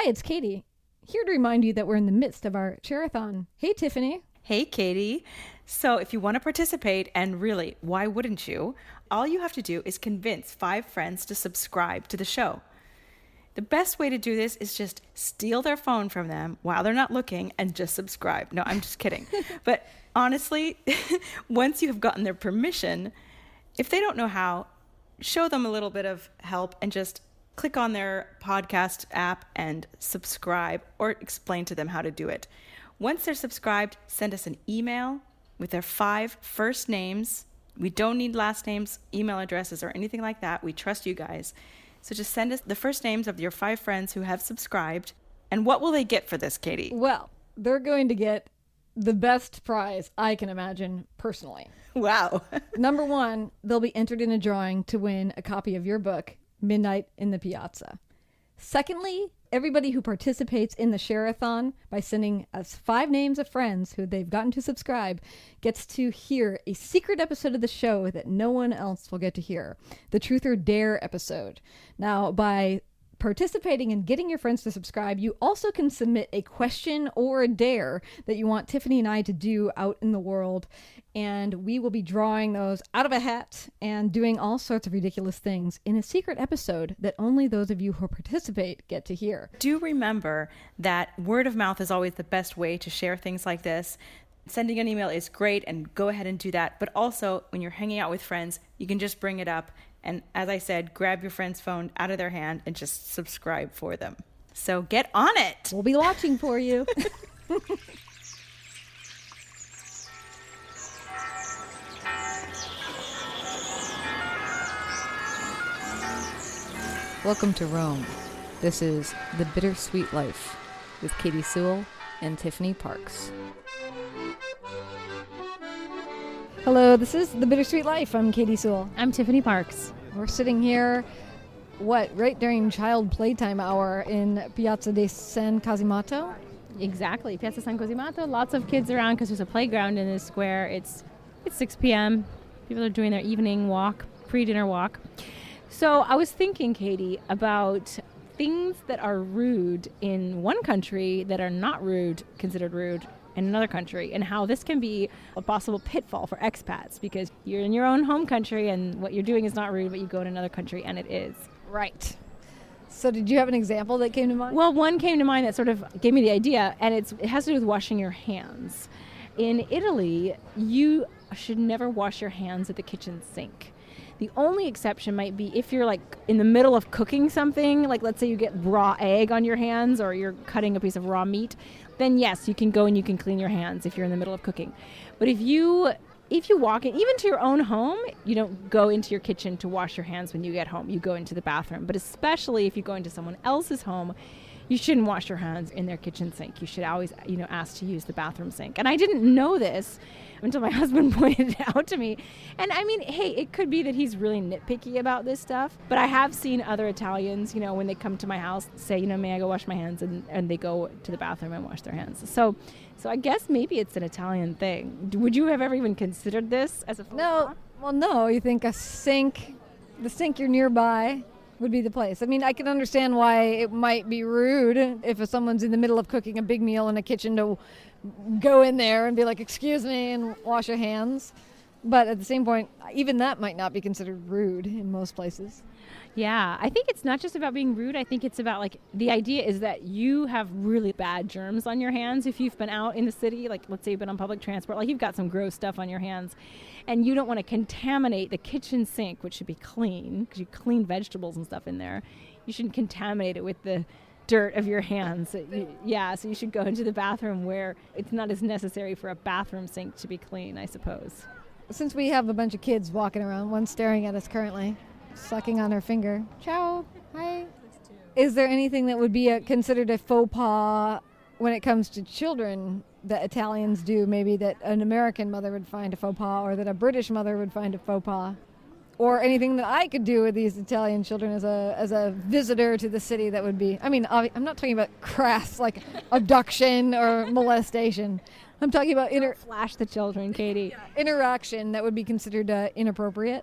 Hi, it's Katy. Here to remind you that we're in the midst of our share-a-thon. Hey, Tiffany. Hey, Katy. So if you want to participate, and really, why wouldn't you? All you have to do is convince 5 friends to subscribe to the show. The best way to do this is just steal their phone from them while they're not looking and just subscribe. No, I'm just kidding. But honestly, once you have gotten their permission, if they don't know how, show them a little bit of help and just click on their podcast app and subscribe, or explain to them how to do it. Once they're subscribed, send us an email with their 5 first names. We don't need last names, email addresses, or anything like that. We trust you guys. So just send us the first names of your 5 friends who have subscribed. And what will they get for this, Katy? Well, they're going to get the best prize I can imagine personally. Wow. Number 1, they'll be entered in a drawing to win a copy of your book, Midnight in the Piazza. Secondly, everybody who participates in the share-a-thon by sending us 5 names of friends who they've gotten to subscribe gets to hear a secret episode of the show that no one else will get to hear. The Truth or Dare episode. Now, by participating and getting your friends to subscribe, you also can submit a question or a dare that you want Tiffany and I to do out in the world. And we will be drawing those out of a hat and doing all sorts of ridiculous things in a secret episode that only those of you who participate get to hear. Do remember that word of mouth is always the best way to share things like this. Sending an email is great, and go ahead and do that. But also, when you're hanging out with friends, you can just bring it up. And as I said, grab your friend's phone out of their hand and just subscribe for them. So get on it. We'll be watching for you. Welcome to Rome. This is The Bittersweet Life with Katy Sewell and Tiffany Parks. Hello, this is The Bittersweet Life. I'm Katy Sewell. I'm Tiffany Parks. We're sitting here, right during child playtime hour in Piazza di San Cosimato? Exactly, Piazza San Cosimato. Lots of kids around because there's a playground in this square. It's 6 p.m. People are doing their evening walk, pre-dinner walk. So I was thinking, Katy, about things that are rude in one country that are not considered rude in another country, and how this can be a possible pitfall for expats because you're in your own home country and what you're doing is not rude, but you go to another country and it is. Right. So did you have an example that came to mind? Well, one came to mind that sort of gave me the idea, and it has to do with washing your hands. In Italy, you should never wash your hands at the kitchen sink. The only exception might be if you're like in the middle of cooking something, like let's say you get raw egg on your hands or you're cutting a piece of raw meat, then yes, you can go and you can clean your hands if you're in the middle of cooking. But if you walk in, even to your own home, you don't go into your kitchen to wash your hands when you get home. You go into the bathroom. But especially if you go into someone else's home, you shouldn't wash your hands in their kitchen sink. You should always, ask to use the bathroom sink. And I didn't know this until my husband pointed it out to me. And I mean, hey, it could be that he's really nitpicky about this stuff. But I have seen other Italians, when they come to my house, say, may I go wash my hands? And they go to the bathroom and wash their hands. So I guess maybe it's an Italian thing. Would you have ever even considered this as a faux pas? Well, no. You think the sink you're nearby would be the place. I mean, I can understand why it might be rude if someone's in the middle of cooking a big meal in a kitchen to go in there and be like, excuse me, and wash your hands. But at the same point, even that might not be considered rude in most places. Yeah, I think it's not just about being rude. I think it's about the idea is that you have really bad germs on your hands if you've been out in the city, like let's say you've been on public transport, you've got some gross stuff on your hands and you don't want to contaminate the kitchen sink, which should be clean because you clean vegetables and stuff in there. You shouldn't contaminate it with the dirt of your hands. So you should go into the bathroom where it's not as necessary for a bathroom sink to be clean, I suppose. Since we have a bunch of kids walking around, one staring at us currently, sucking on her finger. Ciao. Hi. Is there anything that would be considered a faux pas when it comes to children that Italians do, maybe that an American mother would find a faux pas or that a British mother would find a faux pas? Or anything that I could do with these Italian children as a visitor to the city that would be, I'm not talking about crass, like abduction or molestation. I'm talking about flash the children, Katy. Interaction that would be considered inappropriate.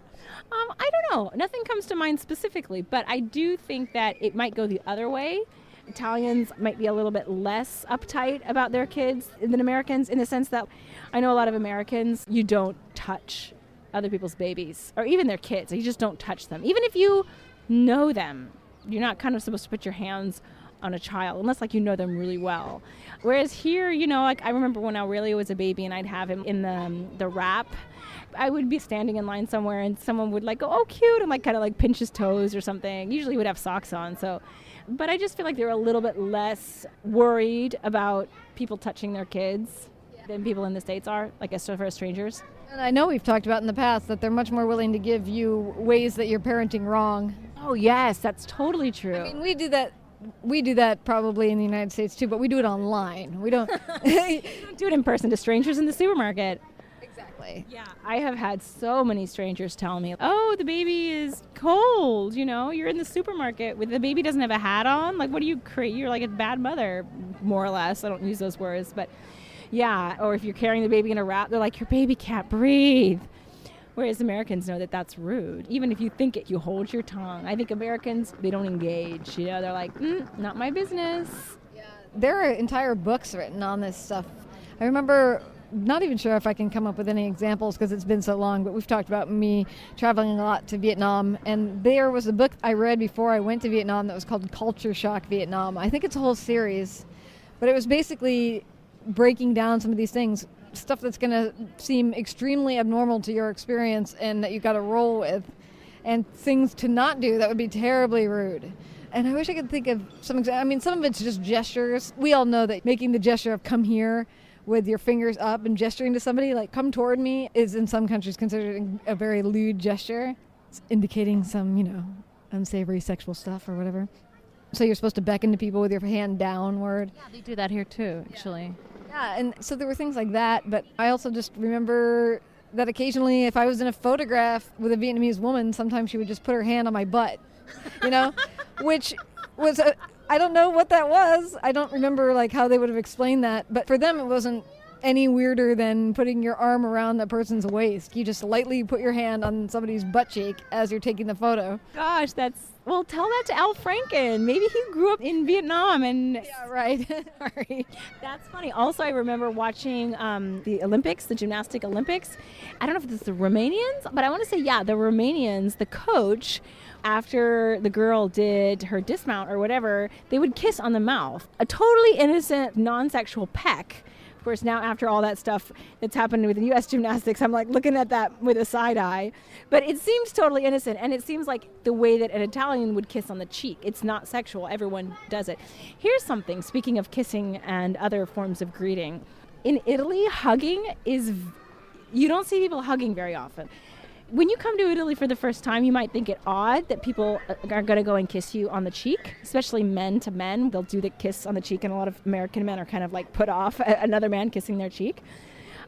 I don't know. Nothing comes to mind specifically, but I do think that it might go the other way. Italians might be a little bit less uptight about their kids than Americans, in the sense that I know a lot of Americans, you don't touch other people's babies or even their kids. You just don't touch them. Even if you know them, you're not kind of supposed to put your hands on a child unless like you know them really well. Whereas here, you know, like I remember when Aurelio was a baby and I'd have him in the wrap, I would be standing in line somewhere and someone would like go, oh, cute, and like kind of like pinch his toes or something. Usually he would have socks on. But I just feel like they're a little bit less worried about people touching their kids than people in the States are, like as for strangers. And I know we've talked about in the past that they're much more willing to give you ways that you're parenting wrong. Oh, yes, that's totally true. I mean, we do that probably in the United States too, but we do it online. We don't do it in person to strangers in the supermarket. Exactly. Yeah, I have had so many strangers tell me, oh, the baby is cold, you know, you're in the supermarket with the baby doesn't have a hat on. Like, what do you create? You're like a bad mother, more or less. I don't use those words, but yeah. Or if you're carrying the baby in a wrap, they're like, your baby can't breathe. Whereas Americans know that that's rude. Even if you think it, you hold your tongue. I think Americans, they don't engage. You know, they're like, not my business. Yeah. There are entire books written on this stuff. I remember, not even sure if I can come up with any examples because it's been so long, but we've talked about me traveling a lot to Vietnam. And there was a book I read before I went to Vietnam that was called Culture Shock Vietnam. I think it's a whole series. But it was basically breaking down some of these things. Stuff that's going to seem extremely abnormal to your experience and that you got to roll with, and things to not do that would be terribly rude. And I wish I could think of some I mean, some of it's just gestures. We all know that making the gesture of come here with your fingers up and gesturing to somebody, like come toward me, is in some countries considered a very lewd gesture. It's indicating some, you know, unsavory sexual stuff or whatever. So you're supposed to beckon to people with your hand downward. Yeah, they do that here too, actually. Yeah, and so there were things like that, but I also just remember that occasionally if I was in a photograph with a Vietnamese woman, sometimes she would just put her hand on my butt, you know, which was, I don't know what that was. I don't remember like how they would have explained that, but for them it wasn't any weirder than putting your arm around that person's waist. You just lightly put your hand on somebody's butt cheek as you're taking the photo. Gosh, well, tell that to Al Franken. Maybe he grew up in Vietnam and... Yeah, right. Sorry. That's funny. Also, I remember watching the Olympics, the gymnastic Olympics. I don't know if it's the Romanians, but I want to say, yeah, the Romanians, the coach, after the girl did her dismount or whatever, they would kiss on the mouth. A totally innocent, non-sexual peck. Of course, now after all that stuff that's happened with the U.S. gymnastics, I'm like looking at that with a side eye. But it seems totally innocent, and it seems like the way that an Italian would kiss on the cheek. It's not sexual. Everyone does it. Here's something, speaking of kissing and other forms of greeting. In Italy, hugging is... You don't see people hugging very often. When you come to Italy for the first time, you might think it odd that people are going to go and kiss you on the cheek, especially men to men. They'll do the kiss on the cheek, and a lot of American men are kind of like put off another man kissing their cheek.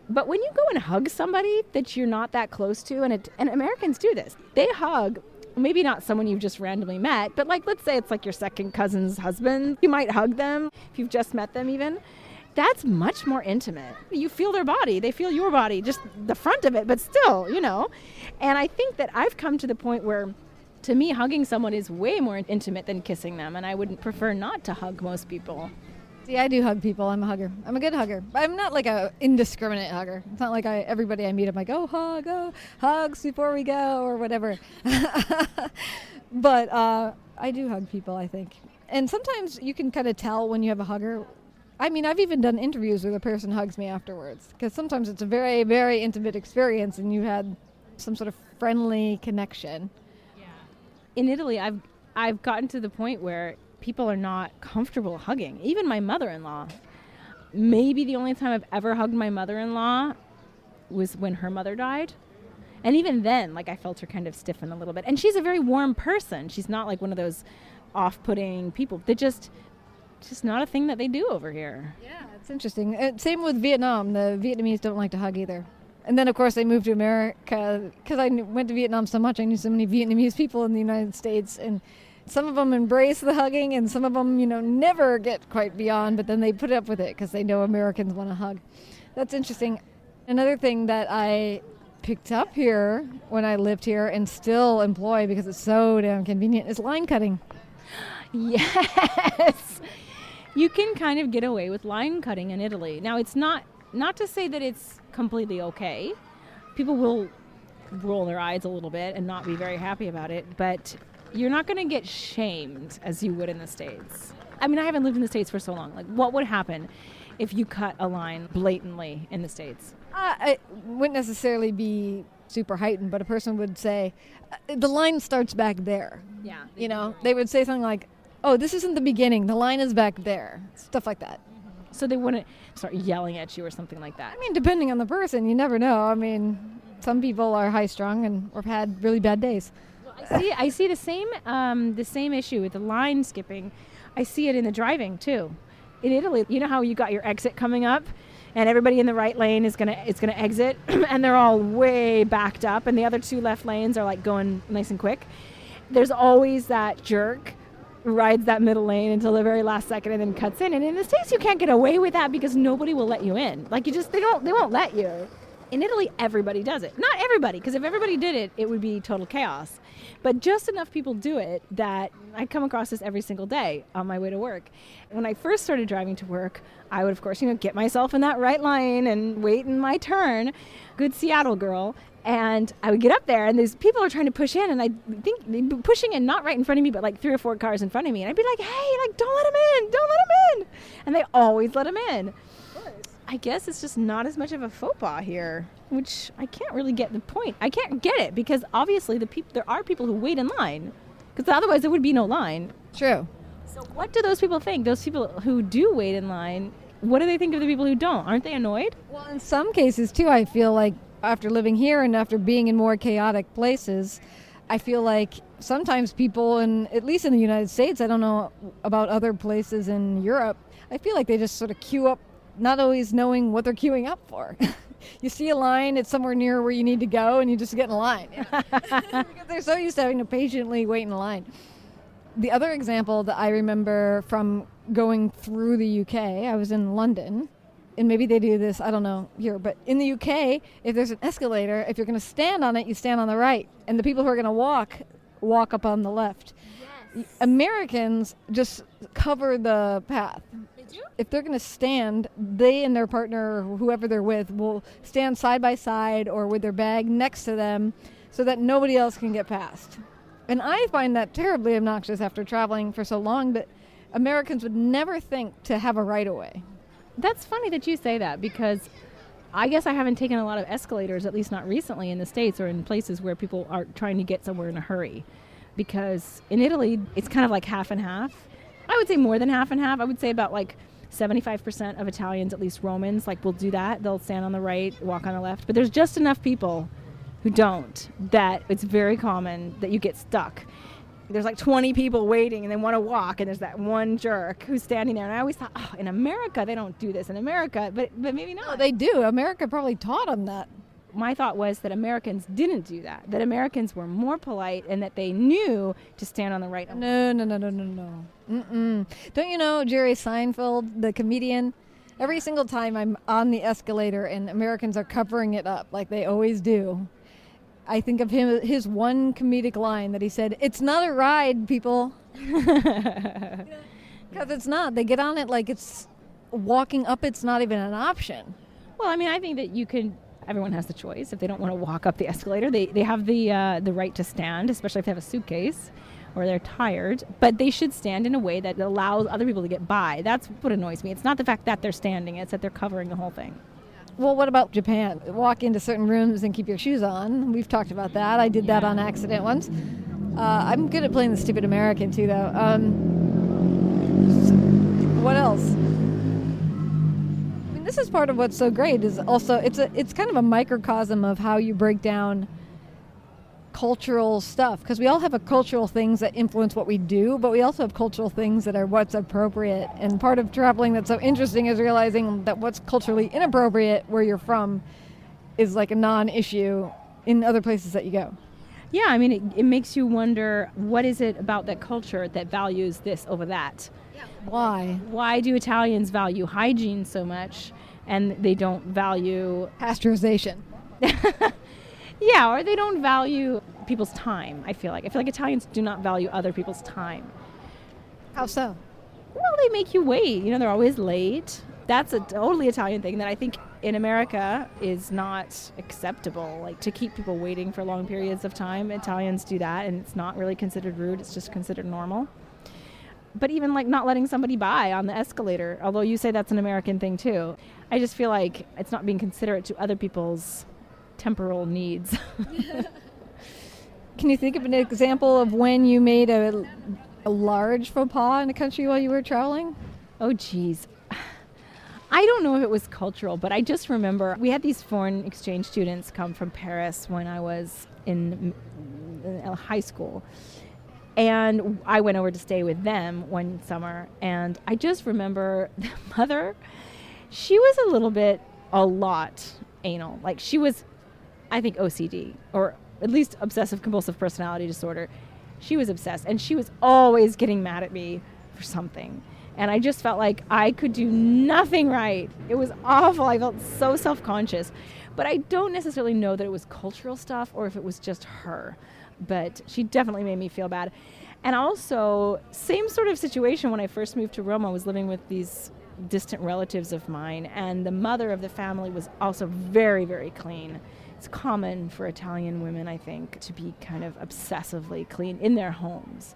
But when you go and hug somebody that you're not that close to, and Americans do this, they hug, maybe not someone you've just randomly met, but like let's say it's like your second cousin's husband. You might hug them if you've just met them even. That's much more intimate. You feel their body. They feel your body, just the front of it, but still, you know. And I think that I've come to the point where, to me, hugging someone is way more intimate than kissing them, and I would prefer not to hug most people. See, I do hug people. I'm a hugger. I'm a good hugger. I'm not like a indiscriminate hugger. It's not like everybody I meet, I'm like, oh, hugs before we go, or whatever. But I do hug people, I think. And sometimes you can kind of tell when you have a hugger. I mean, I've even done interviews where the person hugs me afterwards, because sometimes it's a very, very intimate experience and you had some sort of friendly connection. Yeah. In Italy, I've gotten to the point where people are not comfortable hugging. Even my mother-in-law. Maybe the only time I've ever hugged my mother-in-law was when her mother died. And even then, like, I felt her kind of stiffen a little bit. And she's a very warm person. She's not like one of those off-putting people. They're just not a thing that they do over here. Yeah, it's interesting. Same with Vietnam. The Vietnamese don't like to hug either. And then, of course, they moved to America. Because I went to Vietnam so much, I knew so many Vietnamese people in the United States. And some of them embrace the hugging, and some of them, never get quite beyond, but then they put up with it because they know Americans want to hug. That's interesting. Another thing that I picked up here when I lived here and still employ because it's so damn convenient is line cutting. Yes. You can kind of get away with line cutting in Italy. Now, it's not to say that it's completely okay. People will roll their eyes a little bit and not be very happy about it, but you're not going to get shamed as you would in the States. I mean, I haven't lived in the States for so long. Like, what would happen if you cut a line blatantly in the States? It wouldn't necessarily be super heightened, but a person would say, the line starts back there. Yeah. You know, they would say something like, oh, this isn't the beginning. The line is back there. Stuff like that. So they wouldn't start yelling at you or something like that. I mean, depending on the person, you never know. I mean, some people are high-strung and have had really bad days. I see the same issue with the line skipping. I see it in the driving too. In Italy, you know how you got your exit coming up, and everybody in the right lane is gonna exit, and they're all way backed up, and the other two left lanes are like going nice and quick. There's always that jerk who rides that middle lane until the very last second and then cuts in. And in the States, you can't get away with that because nobody will let you in. Like they won't let you. In Italy, everybody does it. Not everybody, because if everybody did it, it would be total chaos. But just enough people do it that I come across this every single day on my way to work. When I first started driving to work, I would, of course, get myself in that right line and wait in my turn. Good Seattle girl. And I would get up there, and these people are trying to push in, and I think they'd be pushing in not right in front of me, but like 3 or 4 cars in front of me. And I'd be like, hey, like, don't let them in. Don't let them in. And they always let them in. I guess it's just not as much of a faux pas here, which I can't really get the point. I can't get it because obviously there are people who wait in line, because otherwise there would be no line. True. So what do those people think? Those people who do wait in line, what do they think of the people who don't? Aren't they annoyed? Well, in some cases too, I feel like after living here and after being in more chaotic places, I feel like sometimes people, at least in the United States, I don't know about other places in Europe, I feel like they just sort of queue up, not always knowing what they're queuing up for. You see a line, it's somewhere near where you need to go, and you just get in a line. Because they're so used to having to patiently wait in a line. The other example that I remember from going through the UK, I was in London, and maybe they do this, I don't know, here, but in the UK, if there's an escalator, if you're going to stand on it, you stand on the right, and the people who are going to walk up on the left. Yes. Americans just cover the path. If they're going to stand, they and their partner, or whoever they're with, will stand side by side or with their bag next to them so that nobody else can get past. And I find that terribly obnoxious after traveling for so long, but Americans would never think to have a right-of-way. That's funny that you say that, because I guess I haven't taken a lot of escalators, at least not recently in the States or in places where people are trying to get somewhere in a hurry. Because in Italy, it's kind of like half and half. I would say more than half and half. I would say about like 75% of Italians, at least Romans, like will do that. They'll stand on the right, walk on the left. But there's just enough people who don't that it's very common that you get stuck. There's like 20 people waiting and they want to walk, and there's that one jerk who's standing there. And I always thought, oh, in America, they don't do this in America, but maybe not. No, they do. America probably taught them that. My thought was that Americans didn't do that Americans were more polite and that they knew to stand on the right. No. Mm-mm. Don't you know Jerry Seinfeld, the comedian? Every single time I'm on the escalator and Americans are covering it up like they always do, I think of his one comedic line that he said, "It's not a ride, people." Because it's not. They get on it like it's walking up. It's not even an option. Well, I mean, I think that everyone has the choice. If they don't want to walk up the escalator, they have the right to stand, especially if they have a suitcase or they're tired. But they should stand in a way that allows other people to get by. That's what annoys me. It's not the fact that they're standing. It's that they're covering the whole thing. Well, what about Japan? Walk into certain rooms and keep your shoes on. We've talked about that. I did that on accident once. I'm good at playing the stupid American, too, though. What else? This is part of what's so great is also it's kind of a microcosm of how you break down cultural stuff, because we all have cultural things that influence what we do, but we also have cultural things that are what's appropriate. And part of traveling that's so interesting is realizing that what's culturally inappropriate where you're from is like a non-issue in other places that you go. Yeah, I mean, it makes you wonder, what is it about that culture that values this over that? Why? Why do Italians value hygiene so much and they don't value pasteurization? Yeah, or they don't value people's time, I feel like. Italians do not value other people's time. How so? Well, they make you wait. You know, they're always late. That's a totally Italian thing that I think in America is not acceptable. Like, to keep people waiting for long periods of time, Italians do that, and it's not really considered rude. It's just considered normal. But even like not letting somebody by on the escalator, although you say that's an American thing too, I just feel like it's not being considerate to other people's temporal needs. Can you think of an example of when you made a large faux pas in a country while you were traveling? Oh, geez. I don't know if it was cultural, but I just remember we had these foreign exchange students come from Paris when I was in high school. And I went over to stay with them one summer. And I just remember the mother, she was a lot anal. Like, she was, I think, OCD, or at least obsessive compulsive personality disorder. She was obsessed, and she was always getting mad at me for something. And I just felt like I could do nothing right. It was awful. I felt so self-conscious. But I don't necessarily know that it was cultural stuff or if it was just her. But she definitely made me feel bad. And also, same sort of situation when I first moved to Rome. I was living with these distant relatives of mine, and the mother of the family was also very, very clean. It's common for Italian women, I think, to be kind of obsessively clean in their homes.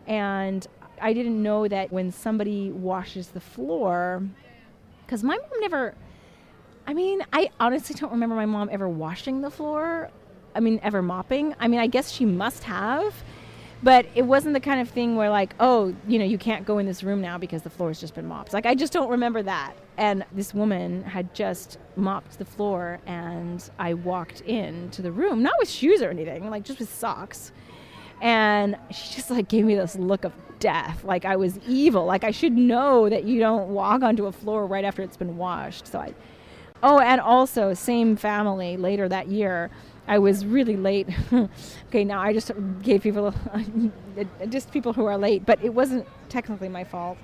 And I didn't know that when somebody washes the floor, because my mom never, I honestly don't remember my mom ever washing the floor. Ever mopping. I guess she must have, but it wasn't the kind of thing where like, oh, you can't go in this room now because the floor has just been mopped. Like, I just don't remember that. And this woman had just mopped the floor, and I walked into the room, not with shoes or anything, like just with socks. And she just like gave me this look of death, like I was evil, like I should know that you don't walk onto a floor right after it's been washed. And also same family later that year, I was really late. Okay, now I just gave people, just people who are late, but it wasn't technically my fault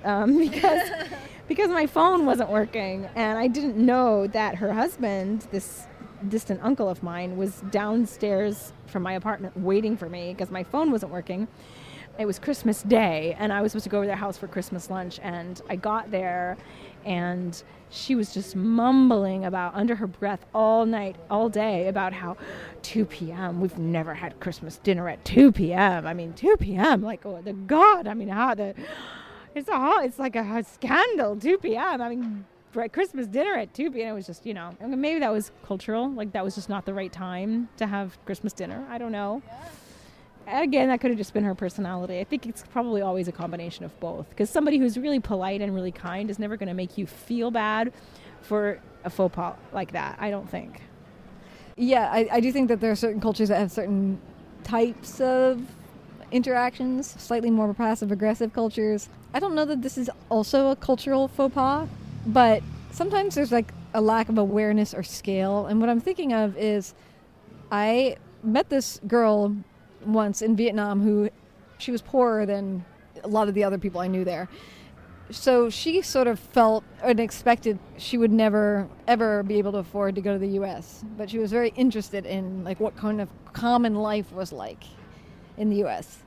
because my phone wasn't working, and I didn't know that her husband, this distant uncle of mine, was downstairs from my apartment waiting for me because my phone wasn't working. It was Christmas Day, and I was supposed to go over to their house for Christmas lunch, and I got there, and she was just mumbling about, under her breath all night, all day, about how 2 p.m., we've never had Christmas dinner at 2 p.m. 2 p.m., like, oh, the God, it's like a scandal, 2 p.m. Christmas dinner at 2 p.m., it was just, maybe that was cultural, like that was just not the right time to have Christmas dinner, I don't know. Again, that could have just been her personality. I think it's probably always a combination of both, because somebody who's really polite and really kind is never going to make you feel bad for a faux pas like that, I don't think. Yeah, I do think that there are certain cultures that have certain types of interactions, slightly more passive-aggressive cultures. I don't know that this is also a cultural faux pas, but sometimes there's like a lack of awareness or scale. And what I'm thinking of is I met this girl once in Vietnam who, she was poorer than a lot of the other people I knew there. So she sort of felt and expected she would never, ever be able to afford to go to the U.S. But she was very interested in like what kind of common life was like in the U.S.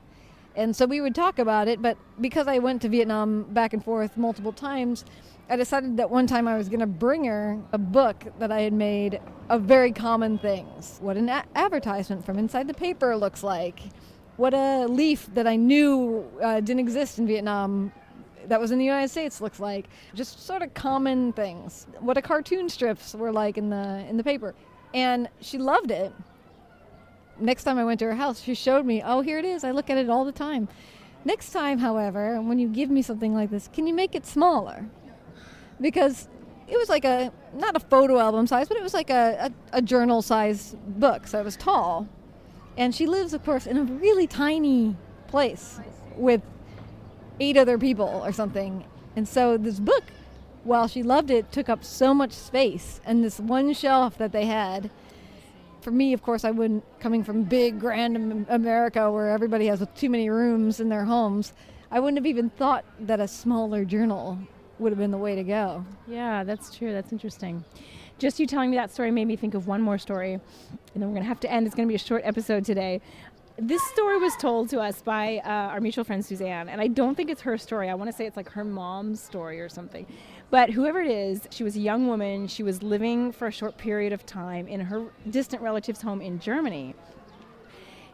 And so we would talk about it, but because I went to Vietnam back and forth multiple times, I decided that one time I was going to bring her a book that I had made of very common things. What an advertisement from inside the paper looks like. What a leaf that I knew didn't exist in Vietnam that was in the United States looks like. Just sort of common things. What a cartoon strips were like in the paper. And she loved it. Next time I went to her house, she showed me, oh, here it is. I look at it all the time. Next time, however, when you give me something like this, can you make it smaller? Because it was like not a photo album size, but it was like a journal size book, so it was tall. And she lives, of course, in a really tiny place with 8 other people or something. And so this book, while she loved it, took up so much space. And this one shelf that they had, for me, of course, I wouldn't, coming from big, grand America where everybody has too many rooms in their homes, I wouldn't have even thought that a smaller journal would have been the way to go. Yeah, that's true. That's interesting. Just you telling me that story made me think of one more story, and then we're going to have to end. It's going to be a short episode today. This story was told to us by our mutual friend Suzanne, and I don't think it's her story. I want to say it's like her mom's story or something. But whoever it is, she was a young woman. She was living for a short period of time in her distant relative's home in Germany.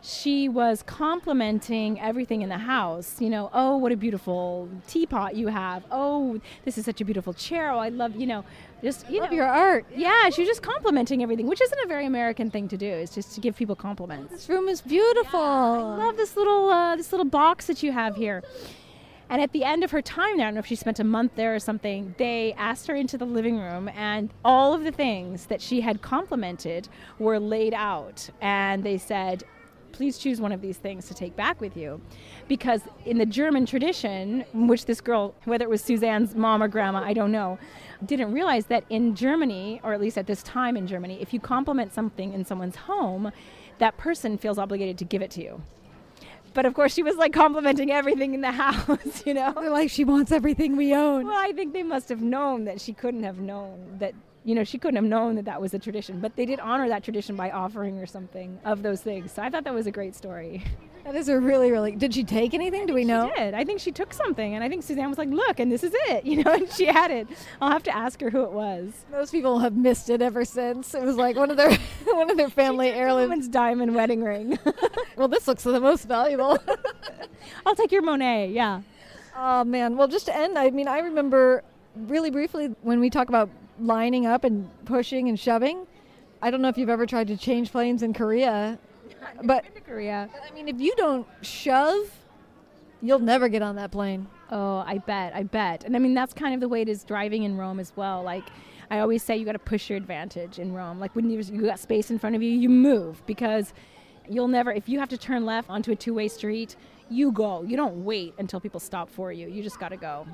She was complimenting everything in the house. You know, oh, what a beautiful teapot you have. Oh, this is such a beautiful chair. Oh, I love, just, Love your art. Yeah, she was just complimenting everything, which isn't a very American thing to do. It's just to give people compliments. This room is beautiful. I love this little box that you have here. And at the end of her time there, I don't know if she spent a month there or something, they asked her into the living room, and all of the things that she had complimented were laid out. And they said, please choose one of these things to take back with you. Because in the German tradition, which this girl, whether it was Suzanne's mom or grandma, I don't know, didn't realize that in Germany, or at least at this time in Germany, if you compliment something in someone's home, that person feels obligated to give it to you. But of course, she was like complimenting everything in the house, They're like, she wants everything we own. Well, I think they must have known that she couldn't have known that, she couldn't have known that that was a tradition. But they did honor that tradition by offering her something of those things. So I thought that was a great story. That is a really, really... Did she take anything? Do we know? She did. I think she took something. And I think Suzanne was like, look, and this is it, and she had it. I'll have to ask her who it was. Most people have missed it ever since. It was like one of their family heirlooms. Woman's diamond wedding ring. Well, this looks the most valuable. I'll take your Monet, yeah. Oh, man. Well, just to end, I remember really briefly when we talk about lining up and pushing and shoving. I don't know if you've ever tried to change planes in Korea. But been to Korea. If you don't shove, you'll never get on that plane. Oh, I bet. And that's kind of the way it is driving in Rome as well. Like, I always say you got to push your advantage in Rome. Like, when you got space in front of you, you move, because you'll never, if you have to turn left onto a two-way street, you go. You don't wait until people stop for you. You just got to go.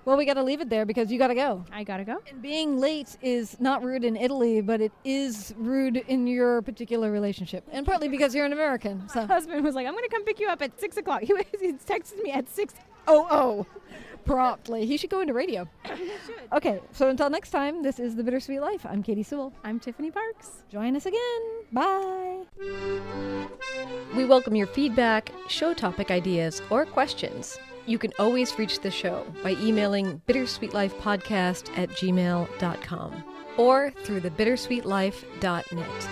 Well, we got to leave it there because you got to go. I got to go. And being late is not rude in Italy, but it is rude in your particular relationship. And partly because you're an American. So. My husband was like, I'm going to come pick you up at 6 o'clock. He texted me at 6:00. Promptly. He should go into radio. He should. Okay, so until next time, this is The Bittersweet Life. I'm Katy Sewell. I'm Tiffany Parks. Join us again. Bye. We welcome your feedback, show topic ideas, or questions. You can always reach the show by emailing bittersweetlifepodcast@gmail.com or through thebittersweetlife.net.